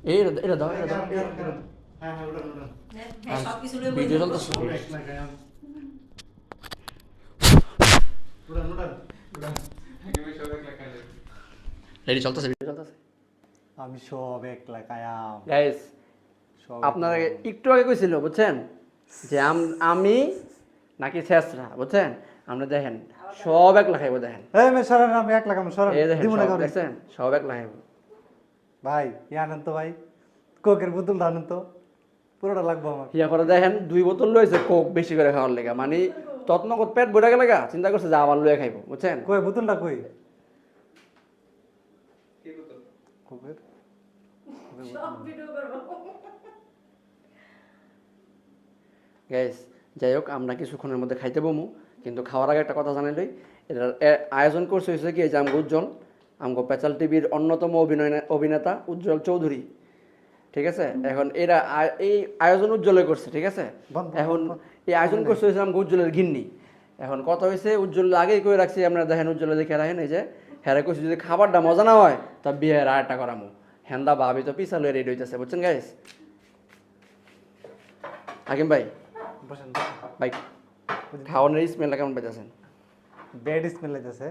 এই এটা দাও হ্যাঁ ওটা হ্যাঁ সবকিছু লয়ে ভিডিও চলতেছে রেডি চলতেছে ভিডিও চলতেছে আমি সব একলা কায়াম গাইস আপনারা একটু আগে কইছিল বুঝছেন যে আমি নাকি শেষরা বুঝছেন আমরা দেখেন সব এক লাগাইবো দেখেন এই মে সরেন আমি একলা কাম সরেন এই দেখেন দিমু না সব করে দেখছেন সব এক লাগাইবো ভাই আনেন তো ভাই কোকের বোতল আনেন তো পুরোটা লাগবো আমার ইয়া করে দেখেন 2 বোতল লইছে কোক বেশি করে খাওয়ার লেগা মানে তৎনগত পেট ভরে গেলে গা চিন্তা করছে যে আবার লয়ে খাইবো বুঝছেন কই বোতলটা কই কোকের সব ভিডিও করব গাইস যাই হোক আমরা কিছুক্ষণের মধ্যে খাইতে বমু কিন্তু খাওয়ার আগে একটা কথা জানাইলই এটার আয়োজন করছে হয়েছে কি এই যে আমগো উজ্জ্বল আমগো পেচাল টিভির অন্যতম অভিনেতা উজ্জ্বল চৌধুরী ঠিক আছে এখন এরা এই আয়োজন উজ্জ্বলে করছে ঠিক আছে এখন এই আয়োজন করছে হয়েছে আমগো উজ্জ্বলের ঘিন্নি এখন কথা হয়েছে উজ্জ্বল আগেই করে রাখছি আপনারা দেখেন উজ্জ্বলে দেখে রাখেন এই যে হ্যাঁ কইছি যদি খাবারটা মজা না হয় তা বিয়ের আর একটা করামু হেন্দা ভাবি তো পিছাল রেডি হইতেছে বুঝছেন গাইস হাকিম ভাই বসেন ভাই খাওয়ানোর স্মেলটা কেমন পাইতেছেন ব্যাড স্মেল লাগতেছে